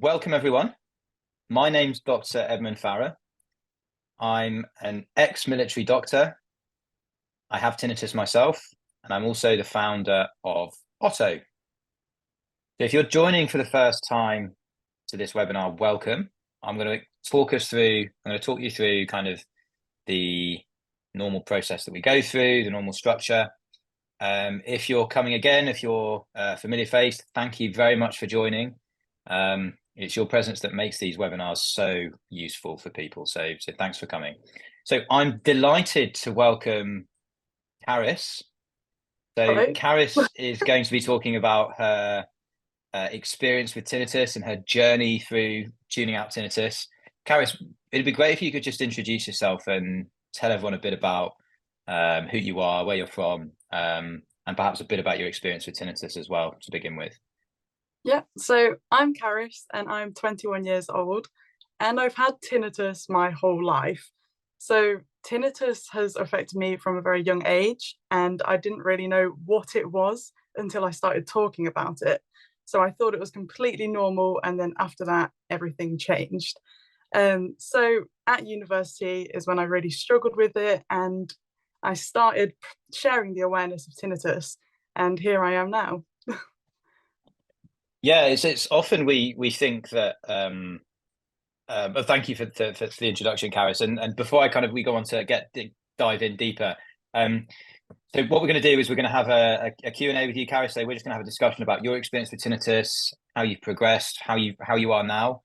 Welcome everyone. My name's Dr. Edmund Farrer. I'm an ex-military doctor. I have tinnitus myself, and I'm also the founder of Otto. So if you're joining for the first time to this webinar, welcome. I'm going to talk you through kind of the normal process that we go through, the normal structure. If you're coming again, if you're a familiar face, thank you very much for joining. It's your presence that makes these webinars so useful for people. So thanks for coming. So I'm delighted to welcome Caris. So Hello. Caris is going to be talking about her experience with tinnitus and her journey through tuning out tinnitus. Caris, it'd be great if you could just introduce yourself and tell everyone a bit about who you are, where you're from, and perhaps a bit about your experience with tinnitus as well to begin with. Yeah, so I'm Caris and I'm 21 years old and I've had tinnitus my whole life. So tinnitus has affected me from a very young age and I didn't really know what it was until I started talking about it. So I thought it was completely normal and then after that everything changed. So at university is when I really struggled with it and I started sharing the awareness of tinnitus and here I am now. Yeah, it's often we think that. But thank you for the introduction, Caris. And before we go on to dive in deeper. So what we're going to do is we're going to have a Q&A with you, Caris. So we're just going to have a discussion about your experience with tinnitus, how you've progressed, how you are now.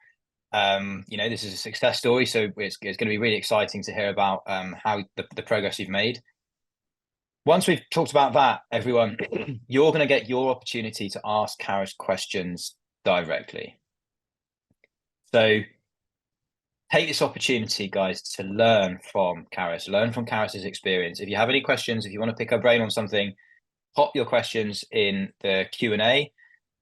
This is a success story, so it's going to be really exciting to hear about how the progress you've made. Once we've talked about that, everyone, you're going to get your opportunity to ask Caris questions directly. So take this opportunity, guys, to learn from Caris, learn from Caris's experience. If you have any questions, if you want to pick her brain on something, pop your questions in the Q&A,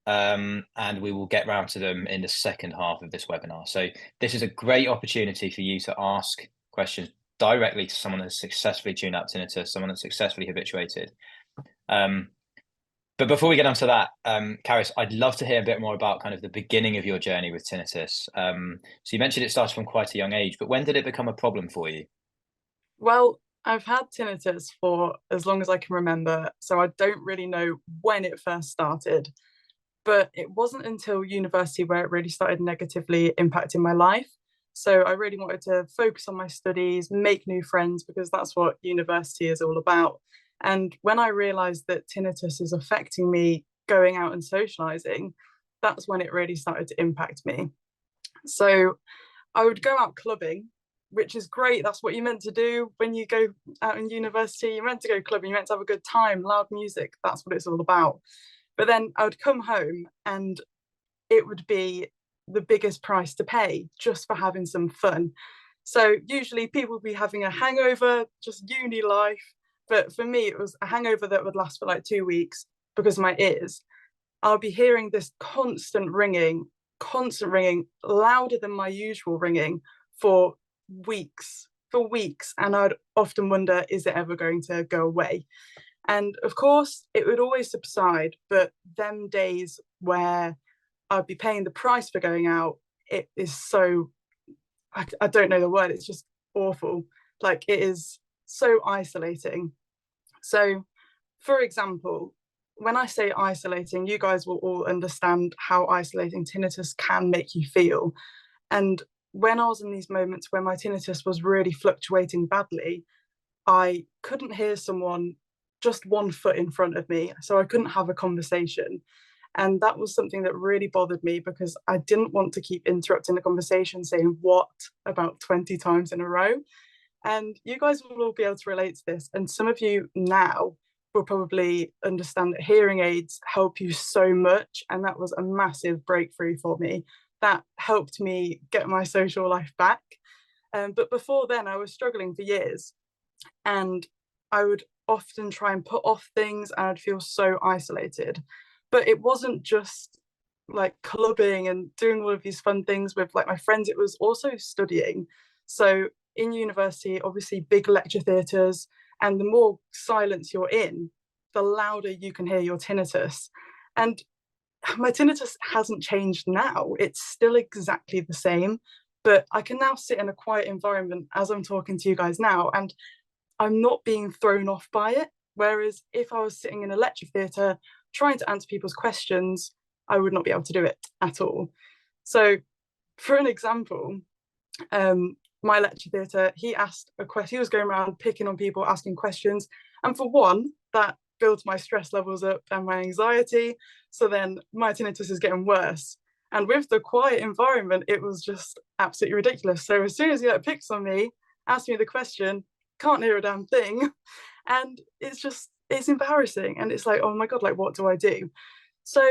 and we will get round to them in the second half of this webinar. So this is a great opportunity for you to ask questions directly to someone that's successfully tuned out tinnitus, someone that's successfully habituated. But before we get onto that, Caris, I'd love to hear a bit more about kind of the beginning of your journey with tinnitus. So you mentioned it started from quite a young age, but when did it become a problem for you? Well, I've had tinnitus for as long as I can remember, so I don't really know when it first started. But it wasn't until university where it really started negatively impacting my life. So I really wanted to focus on my studies, make new friends, because that's what university is all about. And when I realized that tinnitus is affecting me going out and socializing, that's when it really started to impact me. So I would go out clubbing, which is great. That's what you're meant to do when you go out in university. You're meant to go clubbing, you're meant to have a good time, loud music. That's what it's all about. But then I would come home and it would be the biggest price to pay just for having some fun. So usually people would be having a hangover, just uni life. But for me, it was a hangover that would last for like 2 weeks because of my ears. I'll be hearing this constant ringing, louder than my usual ringing for weeks. And I'd often wonder, is it ever going to go away? And of course, it would always subside. But them days where I'd be paying the price for going out, it is so, I don't know the word, it's just awful. Like it is so isolating. So, for example, when I say isolating, you guys will all understand how isolating tinnitus can make you feel. And when I was in these moments where my tinnitus was really fluctuating badly, I couldn't hear someone just 1 foot in front of me. So I couldn't have a conversation. And that was something that really bothered me because I didn't want to keep interrupting the conversation saying what about 20 times in a row. And you guys will all be able to relate to this. And some of you now will probably understand that hearing aids help you so much. And that was a massive breakthrough for me. That helped me get my social life back. But before then, I was struggling for years. And I would often try and put off things and I'd feel so isolated. But it wasn't just like clubbing and doing all of these fun things with like my friends, it was also studying. So in university, obviously big lecture theatres, and the more silence you're in, the louder you can hear your tinnitus. And my tinnitus hasn't changed now. It's still exactly the same, but I can now sit in a quiet environment as I'm talking to you guys now, and I'm not being thrown off by it. Whereas if I was sitting in a lecture theatre trying to answer people's questions, I would not be able to do it at all. So, for an example, my lecture theatre, he asked a question. He was going around picking on people, asking questions, and for one, that builds my stress levels up and my anxiety. So then my tinnitus is getting worse. And with the quiet environment, it was just absolutely ridiculous. So as soon as he like picks on me, asks me the question, can't hear a damn thing, and it's embarrassing, and it's like, oh my god, like what do I do? So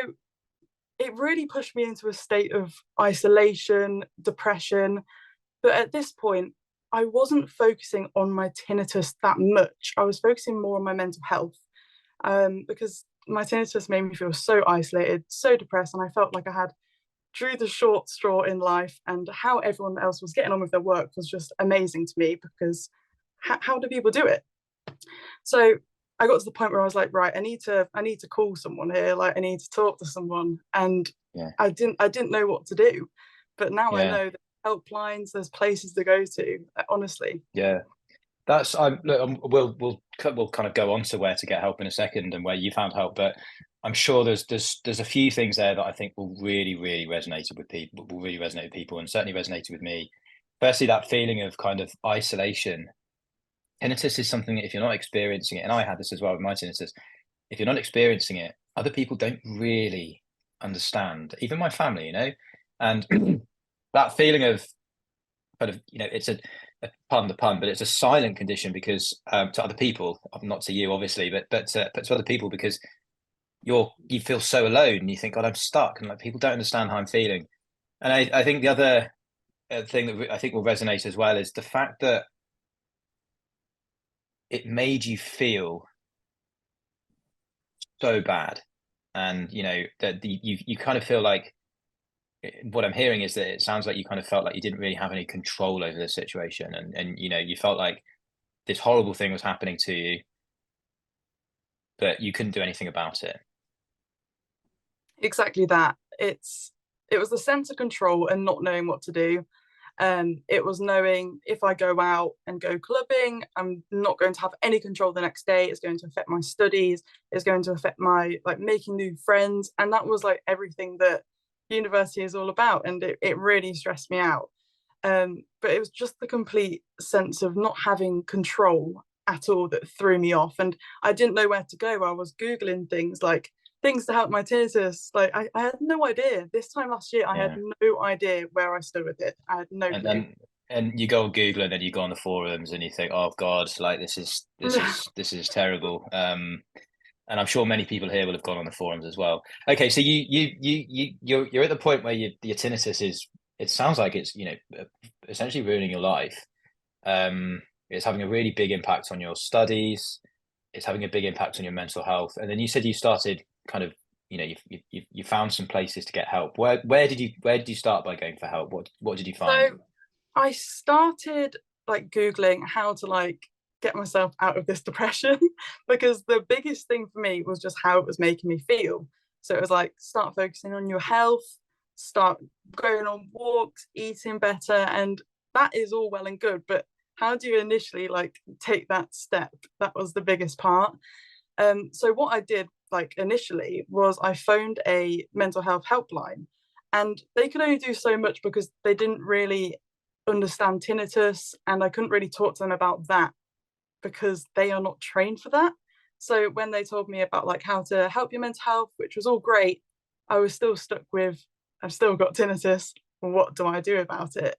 it really pushed me into a state of isolation, depression. But at this point, I wasn't focusing on my tinnitus that much. I was focusing more on my mental health, because my tinnitus made me feel so isolated, so depressed, and I felt like I had drew the short straw in life, and how everyone else was getting on with their work was just amazing to me, because how do people do it? So I got to the point where I was like, right, I need to call someone here, like I need to talk to someone. And Yeah. I didn't know what to do. But now I Yeah. know there's helplines, there's places to go to, honestly. Yeah. That's we'll kind of go on to where to get help in a second and where you found help, but I'm sure there's a few things there that I think will really resonate with people, and certainly resonated with me. Firstly, that feeling of kind of isolation. Tinnitus is something that if you're not experiencing it, and I had this as well with my tinnitus, if you're not experiencing it, other people don't really understand, even my family, and that feeling of kind of, it's a pardon the pun, but it's a silent condition because to other people, not to you obviously, but to other people, because you feel so alone and you think, God, I'm stuck, and like people don't understand how I'm feeling. And I think the other thing that I think will resonate as well is the fact that it made you feel so bad, and that you kind of feel like, what I'm hearing is that it sounds like you kind of felt like you didn't really have any control over the situation, and you felt like this horrible thing was happening to you, but you couldn't do anything about it. Exactly that. It was the sense of control and not knowing what to do. It was knowing if I go out and go clubbing, I'm not going to have any control the next day. It's going to affect my studies. It's going to affect my like making new friends. And that was like everything that university is all about. And it really stressed me out. But it was just the complete sense of not having control at all that threw me off. And I didn't know where to go. I was Googling things like things to help my tinnitus. Like I had no idea. This time last year, I had no idea where I stood with it. I had no clue. And you go on Google, and then you go on the forums and you think, oh God, like this is terrible. And I'm sure many people here will have gone on the forums as well. Okay, so you're at the point where your tinnitus is, it sounds like it's essentially ruining your life. It's having a really big impact on your studies. It's having a big impact on your mental health. And then you said you started kind of, you found some places to get help. Where did you start by going for help? What did you find? So I started like Googling how to like get myself out of this depression because the biggest thing for me was just how it was making me feel. So it was like start focusing on your health, start going on walks, eating better, and that is all well and good, but how do you initially like take that step? That was the biggest part. So what I did like initially was I phoned a mental health helpline, and they could only do so much because they didn't really understand tinnitus, and I couldn't really talk to them about that because they are not trained for that. So when they told me about like how to help your mental health, which was all great, I was still stuck with, I've still got tinnitus. What do I do about it?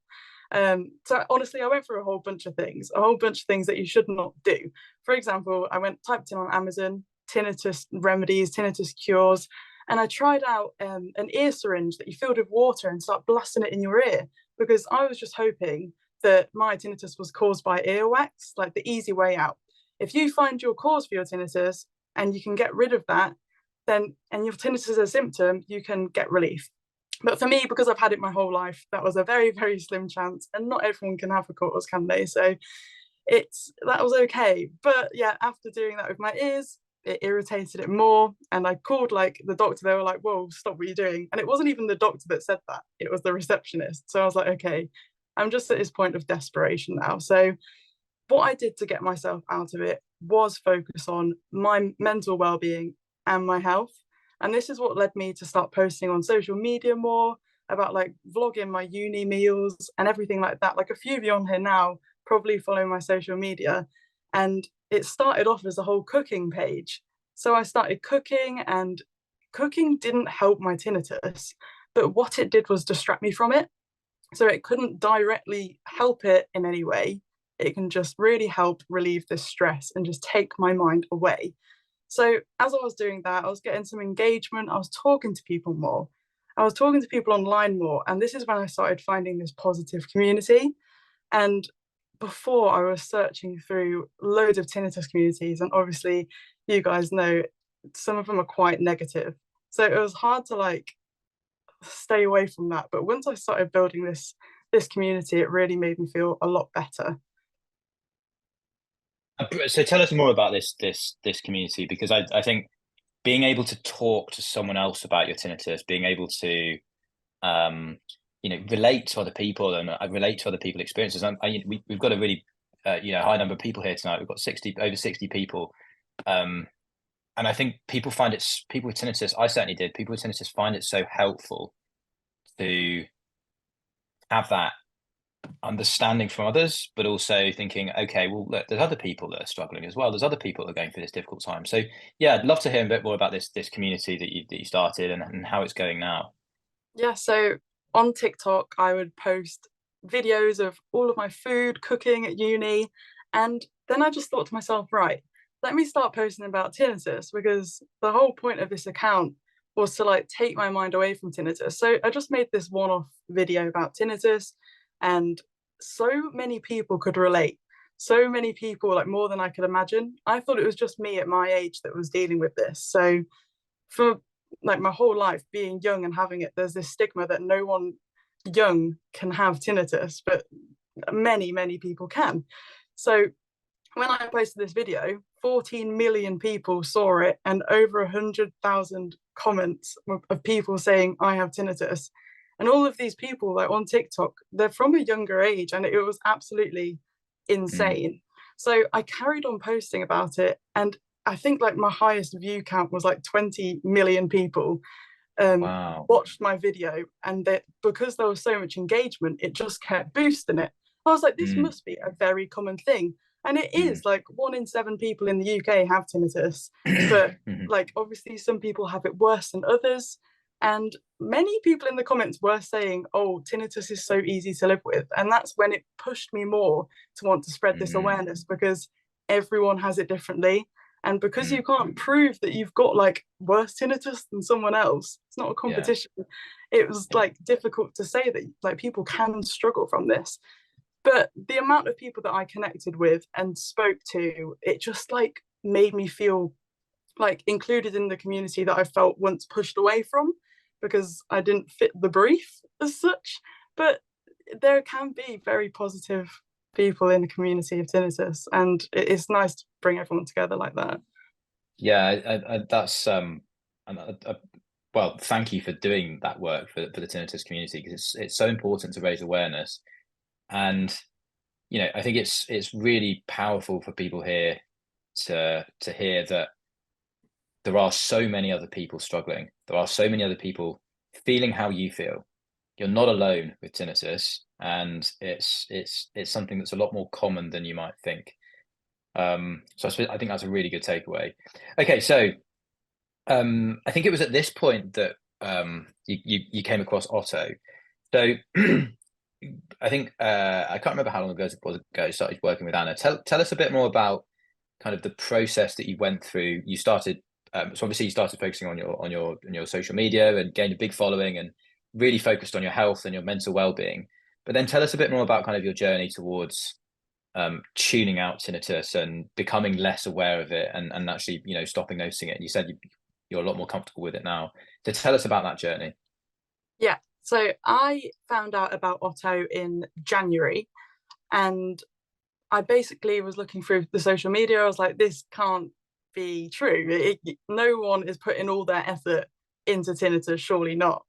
So honestly, I went through a whole bunch of things that you should not do. For example, I typed in on Amazon, tinnitus remedies, tinnitus cures, and I tried out an ear syringe that you filled with water and start blasting it in your ear, because I was just hoping that my tinnitus was caused by earwax, like the easy way out. If you find your cause for your tinnitus and you can get rid of that, then, and your tinnitus is a symptom, you can get relief. But for me, because I've had it my whole life, that was a very slim chance, and not everyone can have a cause, can they? So that was okay. But yeah, after doing that with my ears, it irritated it more. And I called like the doctor. They were like, whoa, stop what you're doing. And it wasn't even the doctor that said that, it was the receptionist. So I was like, okay, I'm just at this point of desperation now. So what I did to get myself out of it was focus on my mental well-being and my health. And this is what led me to start posting on social media more, about like vlogging my uni meals and everything like that. Like a few of you on here now probably follow my social media, and it started off as a whole cooking page. So I started cooking, and cooking didn't help my tinnitus, but what it did was distract me from it. So it couldn't directly help it in any way. It can just really help relieve this stress and just take my mind away. So as I was doing that, I was getting some engagement. I was talking to people more. I was talking to people online more. And this is when I started finding this positive community. And before, I was searching through loads of tinnitus communities. And obviously, you guys know some of them are quite negative. So it was hard to like stay away from that. But once I started building this community, it really made me feel a lot better. So tell us more about this community, because I think being able to talk to someone else about your tinnitus, being able to relate to other people and relate to other people's experiences. We've got a really high number of people here tonight. We've got over 60 people, and I think people with tinnitus. I certainly did. People with tinnitus find it so helpful to have that understanding from others, but also thinking, okay, well, look, there's other people that are struggling as well. There's other people that are going through this difficult time. So yeah, I'd love to hear a bit more about this community that you started and how it's going now. Yeah, so on TikTok, I would post videos of all of my food cooking at uni. And then I just thought to myself, right, let me start posting about tinnitus, because the whole point of this account was to like take my mind away from tinnitus. So I just made this one-off video about tinnitus, and so many people could relate. So many people, like more than I could imagine. I thought it was just me at my age that was dealing with this. So for like my whole life being young and having it, there's this stigma that no one young can have tinnitus, but many people can. So when I posted this video, 14 million people saw it, and over 100,000 comments of people saying I have tinnitus. And all of these people, like on TikTok, they're from a younger age, and it was absolutely insane. So I carried on posting about it, and I think like my highest view count was like 20 million people Wow. watched my video, and that because there was so much engagement, it just kept boosting it. I was like, this must be a very common thing. And it is, like 1 in 7 people in the UK have tinnitus, but like obviously some people have it worse than others. And many people in the comments were saying, oh, tinnitus is so easy to live with. And that's when it pushed me more to want to spread this awareness, because everyone has it differently. And because you can't prove that you've got like worse tinnitus than someone else, it's not a competition. It was like difficult to say that like people can struggle from this. But the amount of people that I connected with and spoke to, it just like made me feel like included in the community that I felt once pushed away from, because I didn't fit the brief as such. But there can be very positive people in the community of tinnitus, and it's nice to bring everyone together like that. Yeah, that's well, thank you for doing that work for the tinnitus community, because it's so important to raise awareness. And I think it's really powerful for people here to hear that there are so many other people struggling. There are so many other people feeling how you feel. You're not alone with tinnitus, and it's something that's a lot more common than you might think. So I think that's a really good takeaway. Okay, so I think it was at this point that you came across Otto. So I think I can't remember how long ago it was ago you started working with Anna. Tell us a bit more about kind of the process that you went through. You started so obviously you started focusing on your social media and gained a big following and really focused on your health and your mental well-being. But then tell us a bit more about kind of your journey towards tuning out tinnitus and becoming less aware of it, and actually stopping noticing it. And you said you're a lot more comfortable with it now. So tell us about that journey. Yeah, so I found out about Otto in January, and I basically was looking through the social media. I was like, this can't be true. No one is putting all their effort into tinnitus, surely not.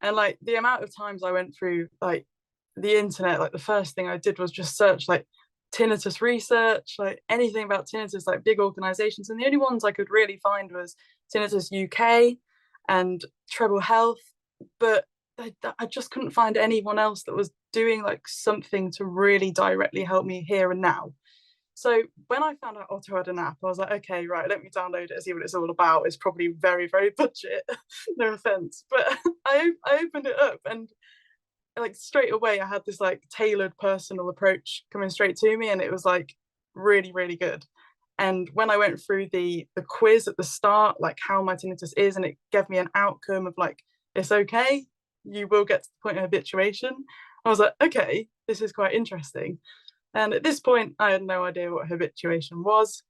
And like the amount of times I went through like the internet, like the first thing I did was just search like tinnitus research, like anything about tinnitus, like big organizations. And the only ones I could really find was Tinnitus UK and Treble Health. But I just couldn't find anyone else that was doing like something to really directly help me here and now. So when I found out Otto had an app, I was like, okay, right, let me download it and see what it's all about. It's probably very, very budget, no offense. But I opened it up, and like straight away I had this like tailored personal approach coming straight to me, and it was like really, really good. And when I went through the quiz at the start, like how my tinnitus is, and it gave me an outcome of like, it's okay, you will get to the point of habituation. I was like, okay, this is quite interesting. And at this point, I had no idea what habituation was.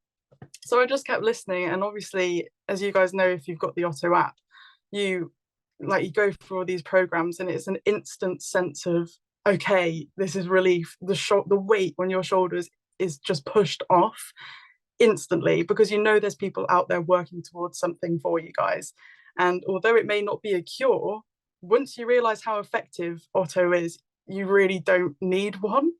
So I just kept listening. And obviously, as you guys know, if you've got the Otto app, you go through all these programs, and it's an instant sense of, okay, this is relief. The weight on your shoulders is just pushed off instantly, because you know there's people out there working towards something for you guys. And although it may not be a cure, once you realize how effective Otto is, you really don't need one.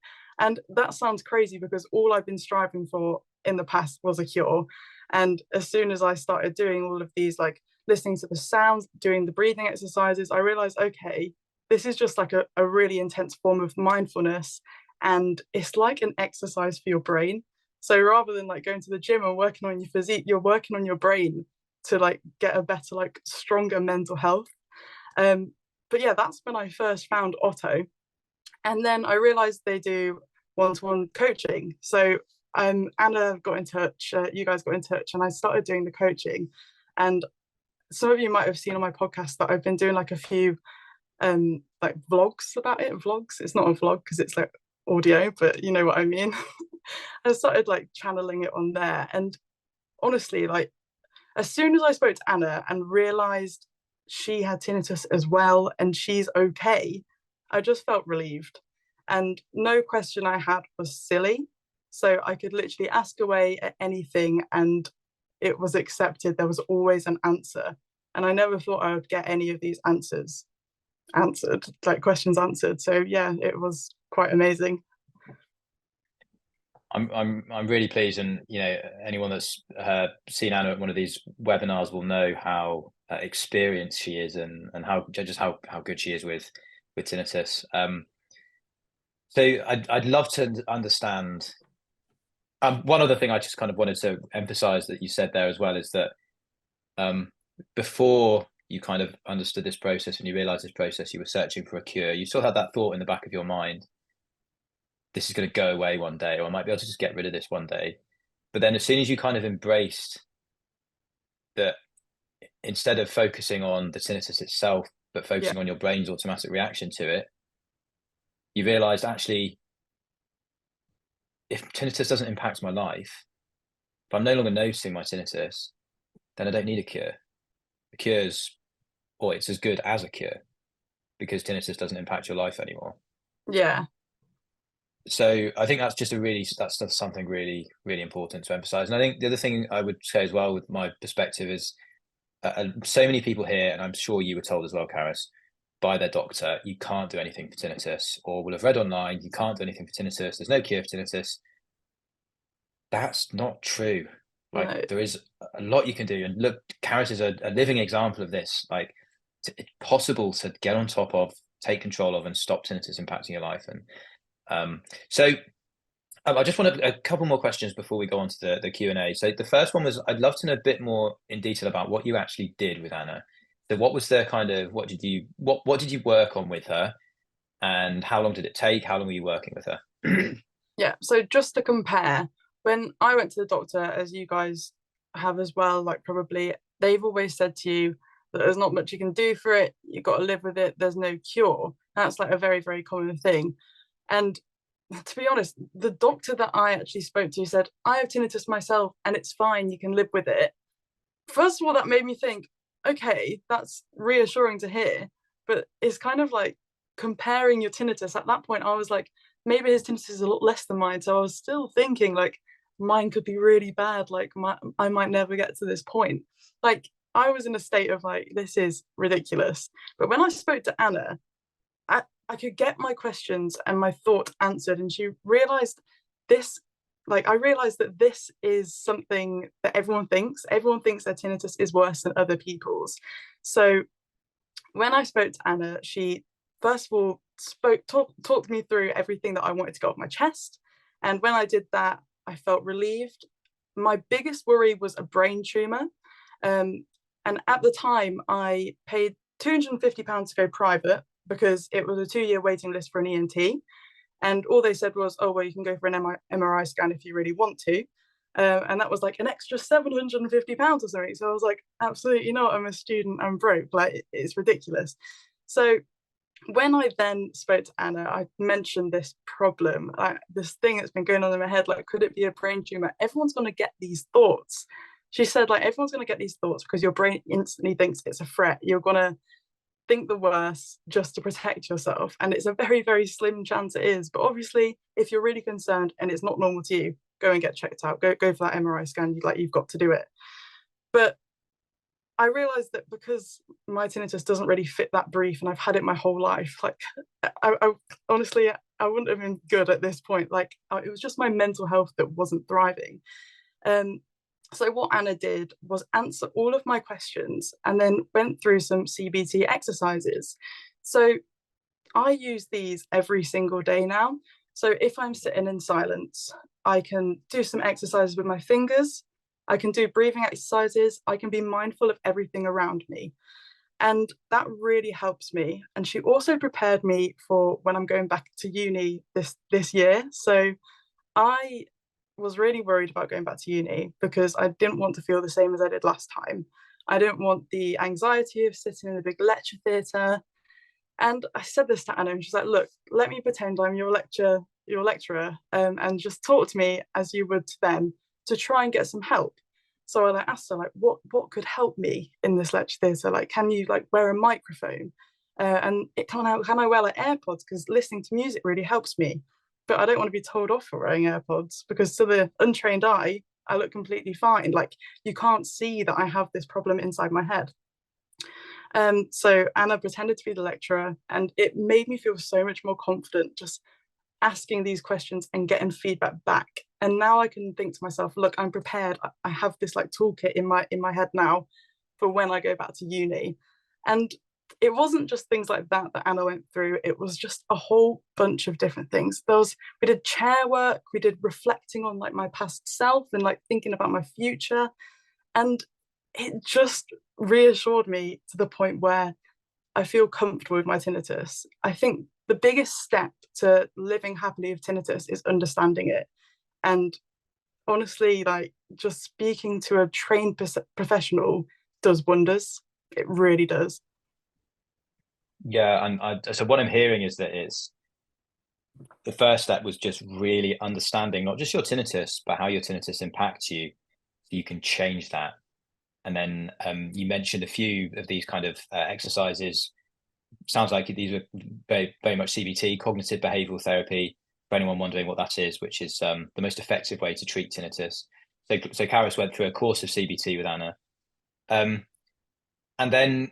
And that sounds crazy, because all I've been striving for in the past was a cure. And as soon as I started doing all of these, like listening to the sounds, doing the breathing exercises, I realized, okay, this is just like a really intense form of mindfulness. And it's like an exercise for your brain. So rather than like going to the gym and working on your physique, you're working on your brain to like get a better, like stronger mental health. But yeah, that's when I first found Otto. And then I realized they do one-to-one coaching. So Anna got in touch, you guys got in touch, and I started doing the coaching. And some of you might have seen on my podcast that I've been doing like a few like vlogs about it. Vlogs, it's not a vlog because it's like audio, but you know what I mean. I started like channeling it on there. And honestly, like as soon as I spoke to Anna and realized she had tinnitus as well and she's okay, I just felt relieved. And no question I had was silly. So I could literally ask away at anything and it was accepted. There was always an answer. And I never thought I would get any of these answers answered, like questions answered. So yeah, it was quite amazing. I'm really pleased, and you know, anyone that's seen Anna at one of these webinars will know how experienced she is, and how good she is with tinnitus. So I'd love to understand. One other thing I just kind of wanted to emphasize that you said there as well is that before you kind of understood this process and you realized this process, you were searching for a cure. You still had that thought in the back of your mind, this is going to go away one day, or I might be able to just get rid of this one day. But then as soon as you kind of embraced that, instead of focusing on the tinnitus itself, but focusing on your brain's automatic reaction to it, you realized actually, if tinnitus doesn't impact my life, if I'm no longer noticing my tinnitus, then I don't need a cure. The cure's, or it's as good as a cure, because tinnitus doesn't impact your life anymore. Yeah. So I think that's just that's something really, really important to emphasize. And I think the other thing I would say as well, with my perspective, is so many people here, and I'm sure you were told as well, Caris, by their doctor, you can't do anything for tinnitus, or will have read online, you can't do anything for tinnitus, there's no cure for tinnitus. That's not true. Like, no. There is a lot you can do. And look, Caris is a living example of this. Like, it's possible to get on top of, take control of, and stop tinnitus impacting your life. And so I just want a couple more questions before we go on to the Q&A. So the first one was, I'd love to know a bit more in detail about what you actually did with Anna. So what was the kind of, what did you work on with her, and how long did it take? How long were you working with her? Yeah, so just to compare, when I went to the doctor, as you guys have as well, like probably, they've always said to you that there's not much you can do for it, you've got to live with it, there's no cure. That's like a very, very common thing. And to be honest, the doctor that I actually spoke to said, I have tinnitus myself and it's fine, you can live with it. First of all, that made me think, okay, that's reassuring to hear, but it's kind of like comparing your tinnitus. At that point, I was like, maybe his tinnitus is a lot less than mine. So I was still thinking like, mine could be really bad, like I might never get to this point. Like I was in a state of like, this is ridiculous. But when I spoke to Anna, I could get my questions and my thought answered, and she realized this, like I realized that this is something that everyone thinks. Everyone thinks their tinnitus is worse than other people's. So when I spoke to Anna, she first of all talked me through everything that I wanted to get off my chest. And when I did that, I felt relieved. My biggest worry was a brain tumor. And at the time, I paid £250 to go private because it was a 2-year waiting list for an ENT. And all they said was, oh, well, you can go for an MRI scan if you really want to. And that was like an extra £750 or something. So I was like, absolutely not. I'm a student. I'm broke. Like, it's ridiculous. So when I then spoke to Anna, I mentioned this problem, like this thing that's been going on in my head, like, could it be a brain tumor? Everyone's going to get these thoughts. She said, like, everyone's going to get these thoughts because your brain instantly thinks it's a threat. You're going to think the worst just to protect yourself. And it's a very, very slim chance it is. But obviously, if you're really concerned and it's not normal to you, go and get checked out. Go for that MRI scan. You've got to do it. But I realized that because my tinnitus doesn't really fit that brief, and I've had it my whole life, like I honestly, I wouldn't have been good at this point. Like it was just my mental health that wasn't thriving. So what Anna did was answer all of my questions and then went through some CBT exercises. So I use these every single day now. So if I'm sitting in silence, I can do some exercises with my fingers. I can do breathing exercises. I can be mindful of everything around me. And that really helps me. And she also prepared me for when I'm going back to uni this year. So I was really worried about going back to uni because I didn't want to feel the same as I did last time. I didn't want the anxiety of sitting in a big lecture theatre. And I said this to Anna, and she's like, look, let me pretend I'm your lecturer, and just talk to me as you would to them to try and get some help. So I asked her, like, what could help me in this lecture theatre? Like, can you like wear a microphone? And can I wear like AirPods? Because listening to music really helps me. But I don't want to be told off for wearing AirPods because to the untrained eye, I look completely fine. Like you can't see that I have this problem inside my head. So Anna pretended to be the lecturer, and it made me feel so much more confident just asking these questions and getting feedback back. And now I can think to myself, look, I'm prepared. I have this like toolkit in my head now for when I go back to uni. And it wasn't just things like that Anna went through. It was just a whole bunch of different things. We did chair work, we did reflecting on like my past self and like thinking about my future. And it just reassured me to the point where I feel comfortable with my tinnitus. I think the biggest step to living happily with tinnitus is understanding it. And honestly, like just speaking to a trained professional does wonders. It really does. Yeah, and so what I'm hearing is that it's the first step was just really understanding not just your tinnitus, but how your tinnitus impacts you, so you can change that. And then you mentioned a few of these kind of exercises. Sounds like these are very, very much CBT, cognitive behavioural therapy, for anyone wondering what that is, which is the most effective way to treat tinnitus. So Caris went through a course of CBT with Anna. And then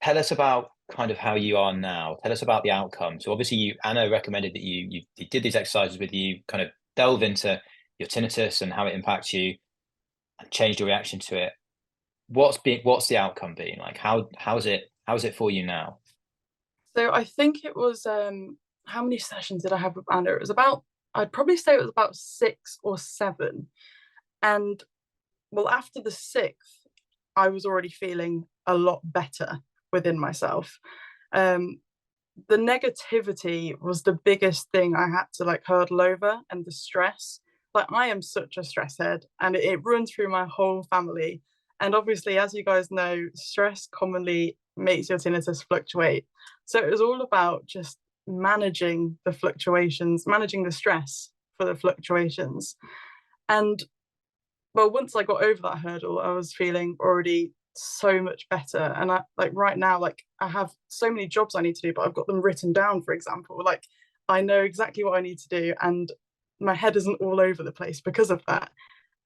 tell us about kind of how you are now. Tell us about the outcome. So obviously Anna recommended that you did these exercises with you, kind of delve into your tinnitus and how it impacts you and changed your reaction to it. What's the outcome been? Like how's it for you now? So I think it was how many sessions did I have with Anna? It was about, I'd probably say it was about 6 or 7. And well, after the 6th, I was already feeling a lot better within myself. The negativity was the biggest thing I had to like hurdle over, and the stress. Like I am such a stress head, and it runs through my whole family. And obviously, as you guys know, stress commonly makes your tinnitus fluctuate. So it was all about just managing the fluctuations, managing the stress for the fluctuations. And well, once I got over that hurdle, I was feeling already so much better. And I like right now, like I have so many jobs I need to do, but I've got them written down, for example. Like I know exactly what I need to do, and my head isn't all over the place because of that.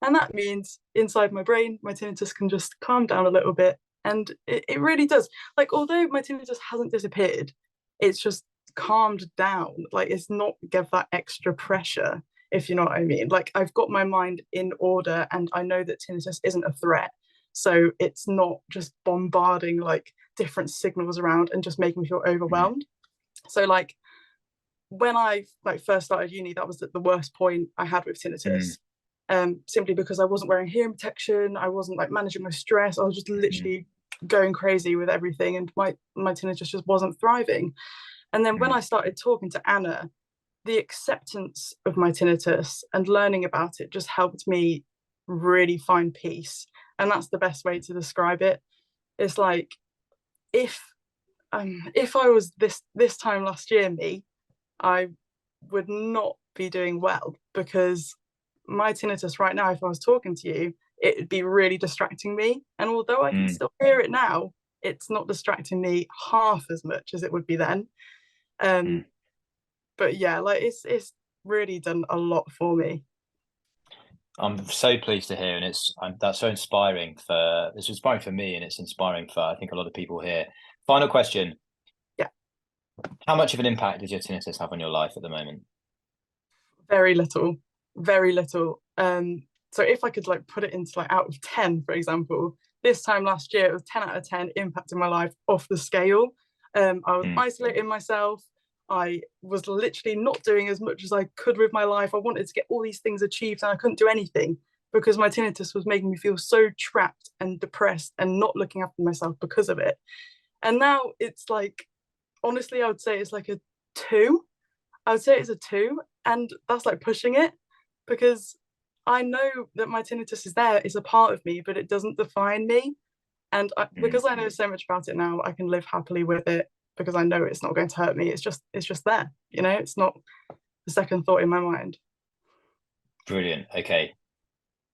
And that means inside my brain, my tinnitus can just calm down a little bit. And it really does. Like, although my tinnitus hasn't disappeared, it's just calmed down. Like, it's not give that extra pressure, if you know what I mean. Like, I've got my mind in order and I know that tinnitus isn't a threat. So it's not just bombarding like different signals around and just making me feel overwhelmed. So like when I like first started uni, that was the worst point I had with tinnitus. Simply because I wasn't wearing hearing protection, I wasn't like managing my stress, I was just literally going crazy with everything, and my tinnitus just wasn't thriving. And then when I started talking to Anna, the acceptance of my tinnitus and learning about it just helped me really find peace. And that's the best way to describe it. It's like if I was this time last year me, I would not be doing well, because my tinnitus right now, if I was talking to you, it would be really distracting me. And although I can still hear it now, it's not distracting me half as much as it would be then. But yeah, like it's really done a lot for me. I'm so pleased to hear, and that's so inspiring it's inspiring for me, and it's inspiring for I think a lot of people here. Final question. Yeah. How much of an impact does your tinnitus have on your life at the moment? Very little, very little. So if I could like put it into like out of 10, for example, this time last year it was 10 out of 10 impacting my life off the scale. I was isolating myself. I was literally not doing as much as I could with my life. I wanted to get all these things achieved and I couldn't do anything because my tinnitus was making me feel so trapped and depressed and not looking after myself because of it. And now it's like, honestly, I would say it's like a 2. I would say it's a 2, and that's like pushing it, because I know that my tinnitus is there, it's a part of me, but it doesn't define me. And because I know so much about it now, I can live happily with it because I know it's not going to hurt me. It's just there, you know, it's not a second thought in my mind. Brilliant. Okay.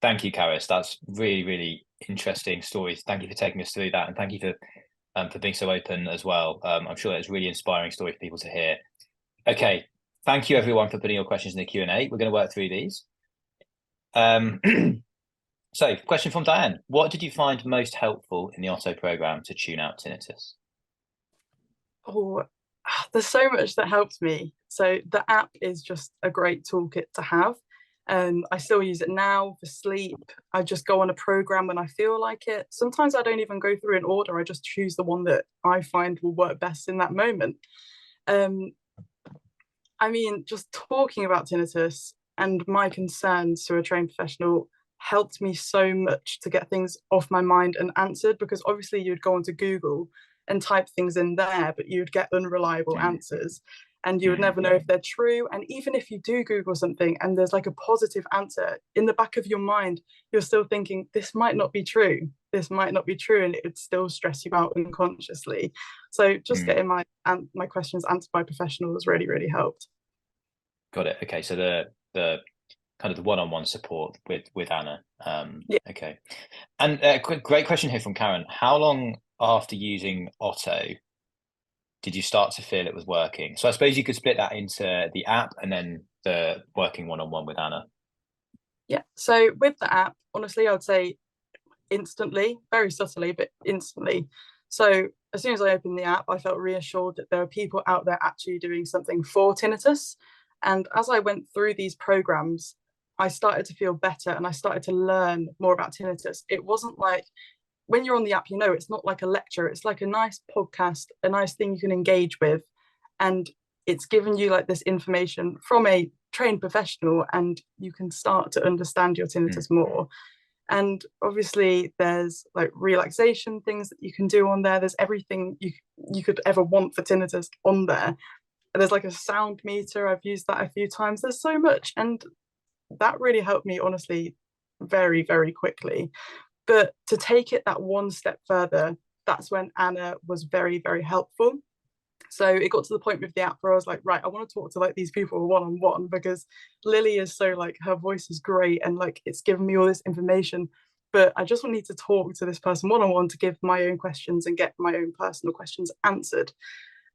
Thank you, Caris. That's really, really interesting stories. Thank you for taking us through that. And thank you for being so open as well. I'm sure that's a really inspiring story for people to hear. Okay. Thank you, everyone, for putting your questions in the Q&A. We're going to work through these. So, question from Diane. What did you find most helpful in the Otto program to tune out tinnitus? Oh, there's so much that helps me. So the app is just a great toolkit to have. I still use it now for sleep. I just go on a program when I feel like it. Sometimes I don't even go through an order. I just choose the one that I find will work best in that moment. I mean, just talking about tinnitus and my concerns to a trained professional helped me so much to get things off my mind and answered, because obviously you'd go onto Google and type things in there, but you'd get unreliable answers and you would never know if they're true. And even if you do Google something and there's like a positive answer, in the back of your mind, you're still thinking, this might not be true. This might not be true. And it would still stress you out unconsciously. So just getting my questions answered by professionals really, really helped. Got it. Okay. So the kind of the one-on-one support with Anna. Yeah. Okay. And great question here from Karen. How long after using Otto did you start to feel it was working? So I suppose you could split that into the app and then the working one-on-one with Anna. Yeah. So with the app, honestly, I would say instantly, very subtly, but instantly. So as soon as I opened the app, I felt reassured that there are people out there actually doing something for tinnitus. And as I went through these programs, I started to feel better and I started to learn more about tinnitus. It wasn't like, when you're on the app, you know, it's not like a lecture. It's like a nice podcast, a nice thing you can engage with. And it's given you like this information from a trained professional, and you can start to understand your tinnitus more. And obviously there's like relaxation things that you can do on there. There's everything you could ever want for tinnitus on there. There's like a sound meter. I've used that a few times. There's so much. And that really helped me, honestly, very, very quickly. But to take it that one step further, that's when Anna was very, very helpful. So it got to the point with the app where I was like, right, I want to talk to like these people one-on-one, because Lily is so like, her voice is great and like it's given me all this information, but I just need to talk to this person one-on-one to give my own questions and get my own personal questions answered.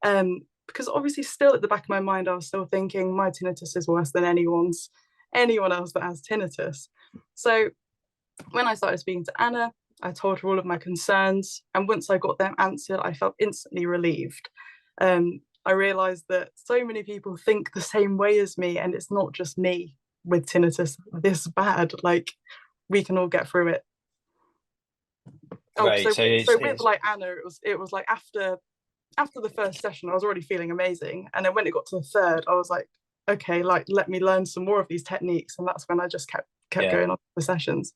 Because obviously still at the back of my mind, I was still thinking my tinnitus is worse than anyone's. anyone else that has tinnitus. So when I started speaking to Anna, I told her all of my concerns, and once I got them answered, I felt instantly relieved. I realized that so many people think the same way as me, and it's not just me with tinnitus this bad. Like, we can all get through it. Oh, Right. so with like Anna, it was like after the first session, I was already feeling amazing, and then when it got to the third, I was like, okay, like let me learn some more of these techniques, and that's when I just kept going on the sessions.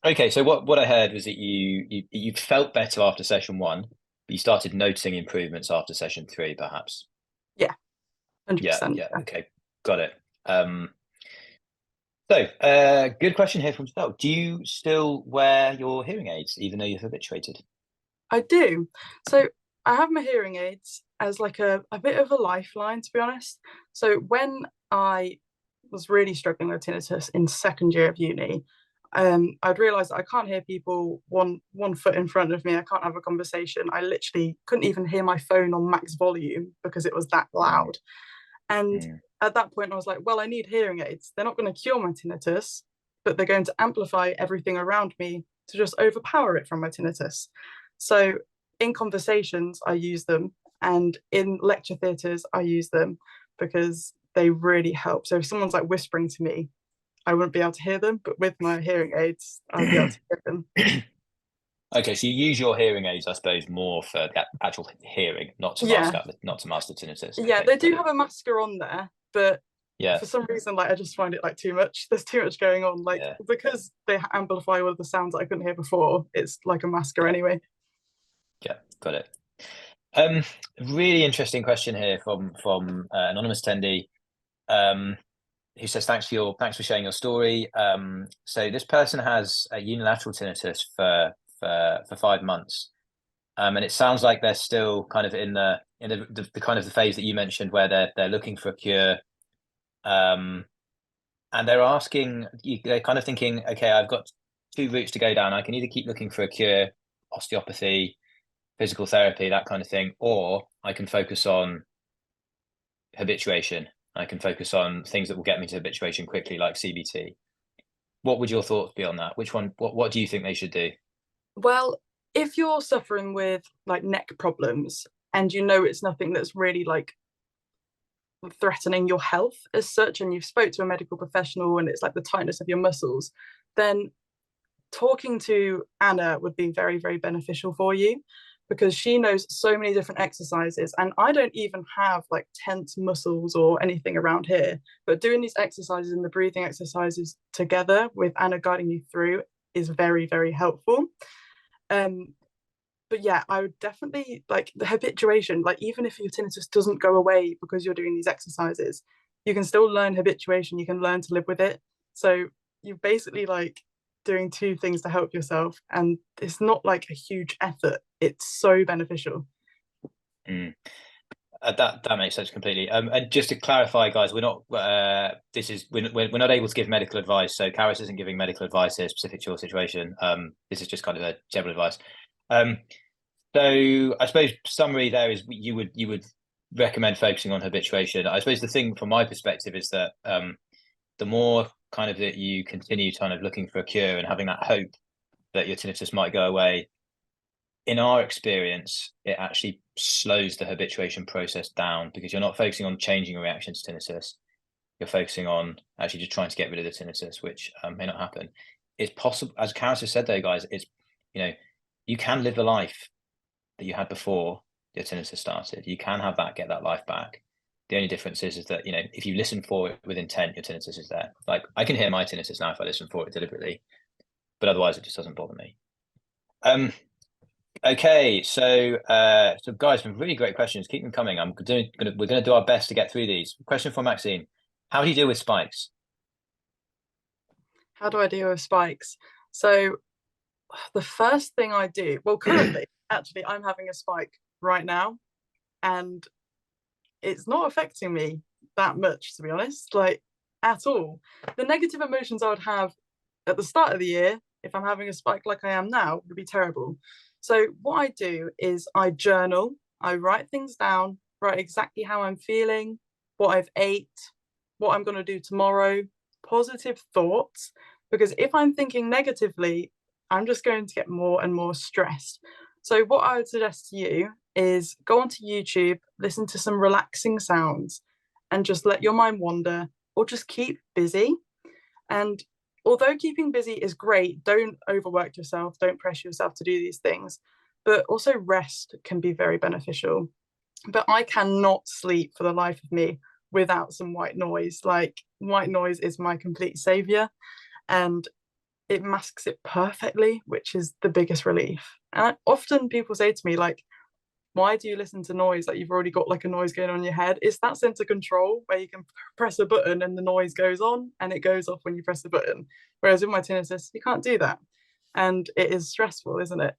Okay, so what I heard was that you felt better after session 1, but you started noticing improvements after session 3, perhaps. Yeah, 100%. Yeah. Okay, got it. Good question here from Phil. Do you still wear your hearing aids even though you're habituated? I do. So I have my hearing aids as like a bit of a lifeline, to be honest. So when I was really struggling with tinnitus in second year of uni, I'd realised that I can't hear people one foot in front of me. I can't have a conversation. I literally couldn't even hear my phone on max volume because it was that loud. And at that point, I was like, well, I need hearing aids. They're not going to cure my tinnitus, but they're going to amplify everything around me to just overpower it from my tinnitus. So in conversations, I use them, and in lecture theatres, I use them because they really help. So if someone's like whispering to me, I wouldn't be able to hear them, but with my hearing aids, I'd be able to hear them. Okay, so you use your hearing aids, I suppose, more for that actual hearing, not to mask up, not to mask the tinnitus. Yeah, okay, they do have a masker on there, but for some reason, like I just find it like too much. There's too much going on. Like because they amplify all of the sounds that I couldn't hear before, it's like a masker anyway. Yeah, got it. Really interesting question here from anonymous attendee, who says thanks for sharing your story. So this person has a unilateral tinnitus for 5 months, and it sounds like they're still kind of in the kind of the phase that you mentioned where they're looking for a cure, and they're asking, they're kind of thinking, okay, I've got 2 routes to go down. I can either keep looking for a cure, osteopathy, physical therapy, that kind of thing, or I can focus on habituation. I can focus on things that will get me to habituation quickly, like CBT. What would your thoughts be on that? Which one? What do you think they should do? Well, if you're suffering with like neck problems and you know it's nothing that's really like threatening your health as such, and you've spoke to a medical professional and it's like the tightness of your muscles, then talking to Anna would be very, very beneficial for you, because she knows so many different exercises, and I don't even have like tense muscles or anything around here, but doing these exercises and the breathing exercises together with Anna guiding you through is very, very helpful. But yeah, I would definitely like the habituation. Like even if your tinnitus doesn't go away because you're doing these exercises, you can still learn habituation. You can learn to live with it. So you're basically like doing 2 things to help yourself, and it's not like a huge effort. It's so beneficial. That makes sense completely. And just to clarify, guys, we're not we're not able to give medical advice. So Caris isn't giving medical advice here specific to your situation. This is just kind of a general advice. So I suppose summary there is you would recommend focusing on habituation. I suppose the thing from my perspective is that the more kind of that you continue kind of looking for a cure and having that hope that your tinnitus might go away, in our experience, it actually slows the habituation process down, because you're not focusing on changing your reaction to tinnitus. You're focusing on actually just trying to get rid of the tinnitus, which may not happen. It's possible, as Caris has said, though, guys, it's, you can live the life that you had before your tinnitus started. You can have that, get that life back. The only difference is that, if you listen for it with intent, your tinnitus is there. Like I can hear my tinnitus now if I listen for it deliberately, but otherwise it just doesn't bother me. Okay, so guys, some really great questions. Keep them coming. We're gonna do our best to get through these. Question from Maxine: how do you deal with spikes? How do I deal with spikes? So the first thing I do, well, currently, actually, I'm having a spike right now, and it's not affecting me that much, to be honest, like at all. The negative emotions I would have at the start of the year, if I'm having a spike like I am now, would be terrible. So what I do is I journal, I write things down, write exactly how I'm feeling, what I've ate, what I'm going to do tomorrow, positive thoughts, because if I'm thinking negatively, I'm just going to get more and more stressed. So what I would suggest to you is go onto YouTube, listen to some relaxing sounds, and just let your mind wander, or just keep busy. And although keeping busy is great, don't overwork yourself, don't pressure yourself to do these things, but also rest can be very beneficial. But I cannot sleep for the life of me without some white noise. Like, white noise is my complete savior, and it masks it perfectly, which is the biggest relief. And often people say to me, like, why do you listen to noise? Like, you've already got like a noise going on in your head. It's that sense of control where you can press a button and the noise goes on and it goes off when you press the button. Whereas with my tinnitus, you can't do that. And it is stressful, isn't it?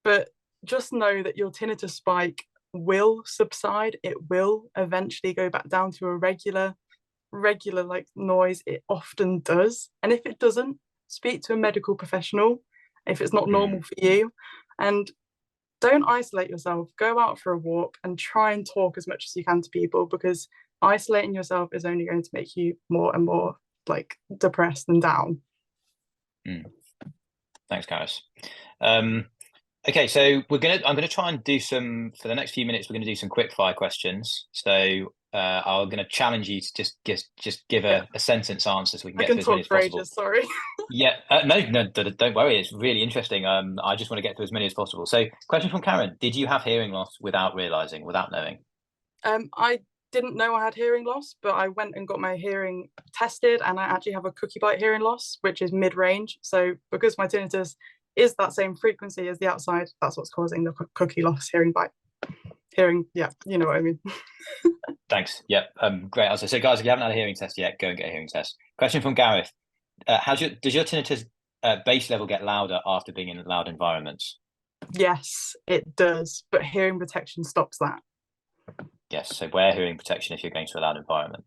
But just know that your tinnitus spike will subside. It will eventually go back down to a regular like noise. It often does. And if it doesn't, speak to a medical professional if it's not normal for you. And don't isolate yourself. Go out for a walk and try and talk as much as you can to people, because isolating yourself is only going to make you more and more like depressed and down. Thanks, Caris. Okay, so I'm gonna try and do some, for the next few minutes, we're gonna do some quick fire questions. So I'm gonna challenge you to just give a sentence answer so we can get through as many as possible. Ages, sorry. Yeah, no, don't worry. It's really interesting. I just want to get through as many as possible. So, question from Karen: did you have hearing loss without realizing, without knowing? I didn't know I had hearing loss, but I went and got my hearing tested, and I actually have a cookie bite hearing loss, which is mid-range. So, because my tinnitus is that same frequency as the outside, that's what's causing the cookie loss hearing bite. Yeah, you know what I mean. Thanks. Yeah, great answer. So, guys, if you haven't had a hearing test yet, go and get a hearing test. Question from Gareth: does your tinnitus bass level get louder after being in loud environments? Yes, it does, but hearing protection stops that. Yes, so wear hearing protection if you're going to a loud environment.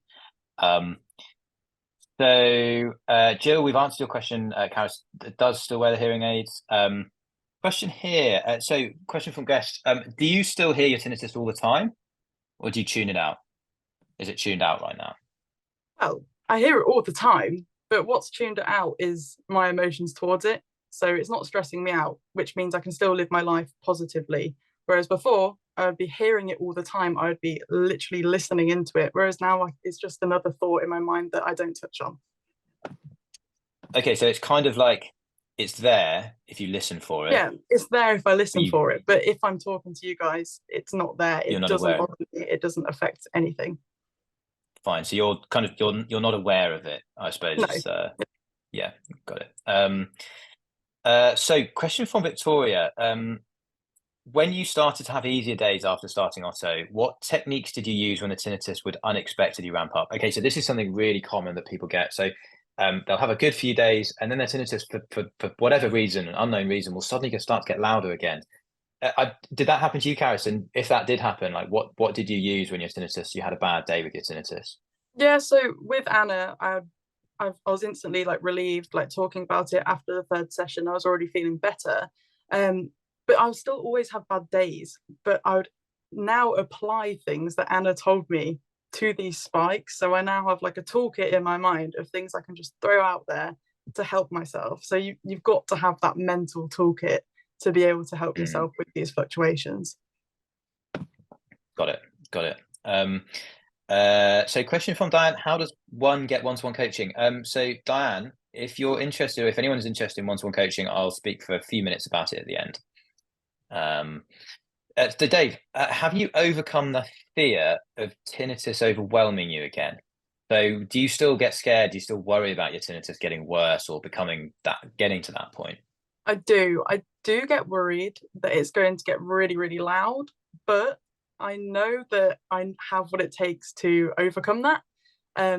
So, Jill, we've answered your question. Caris does still wear the hearing aids. Question here. Question from guest. Do you still hear your tinnitus all the time, or do you tune it out? Is it tuned out right now? Well, I hear it all the time, but what's tuned it out is my emotions towards it. So it's not stressing me out, which means I can still live my life positively. Whereas before, I would be hearing it all the time. I would be literally listening into it. Whereas now it's just another thought in my mind that I don't touch on. Okay, so it's kind of like it's there if you listen for it. Yeah, it's there if I listen for it. But if I'm talking to you guys, it's not there. It doesn't bother me. It doesn't affect anything. Fine. So you're kind of you're not aware of it, I suppose. No. Yeah, got it. So question from Victoria. When you started to have easier days after starting Otto, what techniques did you use when the tinnitus would unexpectedly ramp up? Okay, so this is something really common that people get. So they'll have a good few days, and then their tinnitus, for whatever reason, an unknown reason, will suddenly start to get louder again. Did that happen to you, Caris? And if that did happen, like what did you use when your tinnitus? You had a bad day with your tinnitus. Yeah, so with Anna, I was instantly like relieved, like talking about it after the third session. I was already feeling better. But I would still always have bad days. But I would now apply things that Anna told me to these spikes. So I now have like a toolkit in my mind of things I can just throw out there to help myself. So you've got to have that mental toolkit to be able to help yourself with these fluctuations. Got it. So question from Diane: how does one get one-to-one coaching? So Diane, if you're interested, or if anyone is interested in one-to-one coaching, I'll speak for a few minutes about it at the end. So Dave, have you overcome the fear of tinnitus overwhelming you again? So do you still get scared? Do you still worry about your tinnitus getting worse or getting to that point? I do get worried that it's going to get really, really loud, but I know that I have what it takes to overcome that.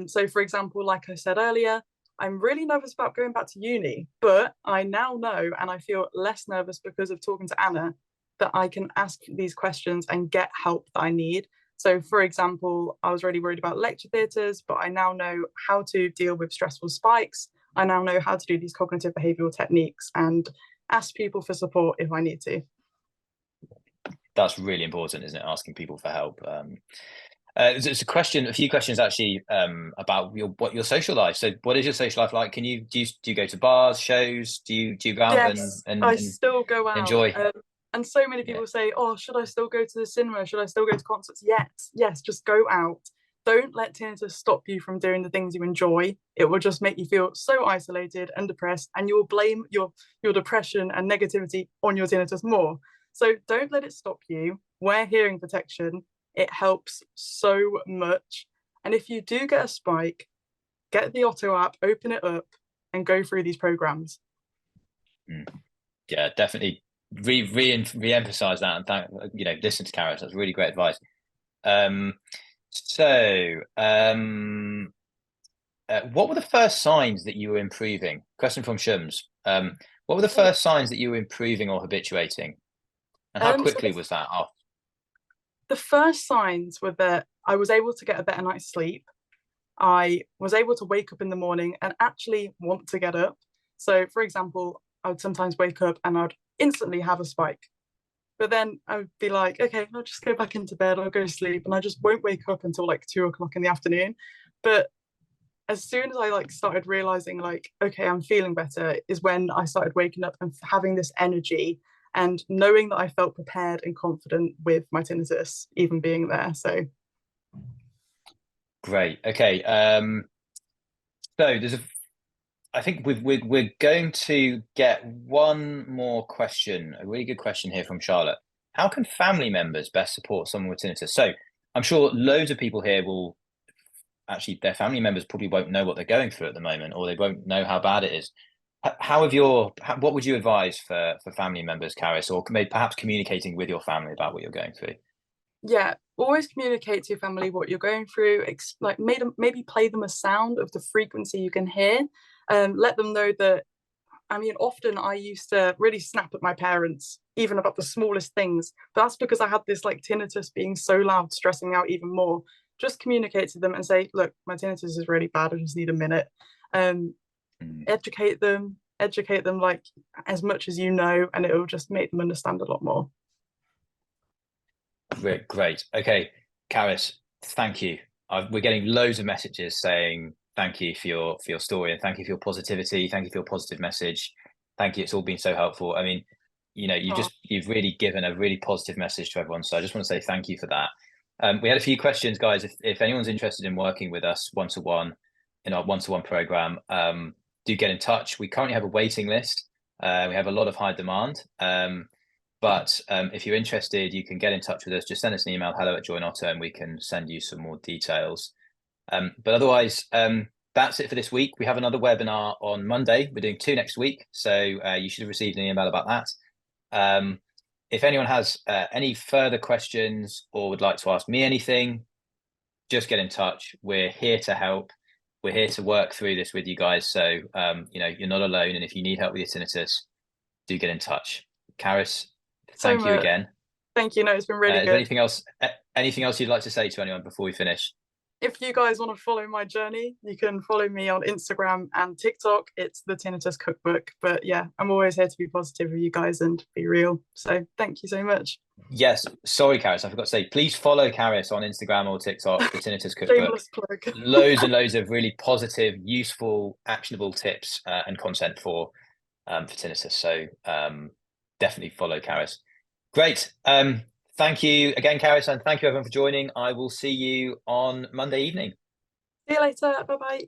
So for example, like I said earlier, I'm really nervous about going back to uni, but I now know, and I feel less nervous because of talking to Anna, that I can ask these questions and get help that I need. So for example, I was really worried about lecture theatres, but I now know how to deal with stressful spikes. I now know how to do these cognitive behavioural techniques and ask people for support if I need to. That's really important, isn't it? Asking people for help. There's a few questions actually about your social life. So, what is your social life like? Do you go to bars, shows? Do you go out Yes, I and still go out. enjoy? And so many Yeah. people say, "Oh, should I still go to the cinema? Should I still go to concerts?" Yes, yes, just go out. Don't let tinnitus stop you from doing the things you enjoy. It will just make you feel so isolated and depressed, and you will blame your depression and negativity on your tinnitus more. So don't let it stop you. Wear hearing protection. It helps so much. And if you do get a spike, get the Otto app, open it up, and go through these programs. Yeah, definitely re-emphasize that, and listen to Caris. That's really great advice. What were the first signs that you were improving? Question from Shums. What were the first signs that you were improving or habituating, and how quickly was that? Oh, The first signs were that I was able to get a better night's sleep. I was able to wake up in the morning and actually want to get up. So, for example, I would sometimes wake up and I'd instantly have a spike. But then I would be like, okay, I'll just go back into bed, I'll go to sleep, and I just won't wake up until like 2 o'clock in the afternoon. But as soon as I like started realizing like, okay, I'm feeling better, is when I started waking up and having this energy and knowing that I felt prepared and confident with my tinnitus even being there. So great. Okay. So I think we're going to get one more question, a really good question here from Charlotte. How can family members best support someone with tinnitus? So I'm sure loads of people here will actually, their family members probably won't know what they're going through at the moment, or they won't know how bad it is. What would you advise for family members, Caris, or maybe perhaps communicating with your family about what you're going through? yeah, always communicate to your family what you're going through. Like maybe play them a sound of the frequency you can hear. Let them know that. I mean, often I used to really snap at my parents, even about the smallest things. But that's because I had this like tinnitus being so loud, stressing me out even more. Just communicate to them and say, look, my tinnitus is really bad. I just need a minute. Um, educate them like as much as you know, and it will just make them understand a lot more. Great. Okay, Caris, thank you. We're getting loads of messages saying thank you for your story, and thank you for your positivity. Thank you for your positive message. Thank you. It's all been so helpful. I mean, you've really given a really positive message to everyone. So I just want to say thank you for that. We had a few questions, guys. If anyone's interested in working with us one-to-one in our one-to-one program, do get in touch. We currently have a waiting list. We have a lot of high demand. But if you're interested, you can get in touch with us. Just send us an email, hello@joinotto, and we can send you some more details. But otherwise, that's it for this week. We have another webinar on Monday. We're doing 2 next week. So you should have received an email about that. If anyone has any further questions or would like to ask me anything, just get in touch. We're here to help. We're here to work through this with you guys. So, you're not alone. And if you need help with your tinnitus, do get in touch. Caris, thank you again. Thank you. No, it's been really good. Is there anything else you'd like to say to anyone before we finish? If you guys want to follow my journey, you can follow me on Instagram and TikTok. It's the Tinnitus Cookbook. But yeah, I'm always here to be positive with you guys and be real. So thank you so much. Yes. Sorry, Caris. I forgot to say, please follow Caris on Instagram or TikTok, the Tinnitus Cookbook. Shameless plug. Loads and loads of really positive, useful, actionable tips and content for tinnitus. So definitely follow Caris. Great. Thank you again, Caris, and thank you everyone for joining. I will see you on Monday evening. See you later. Bye-bye.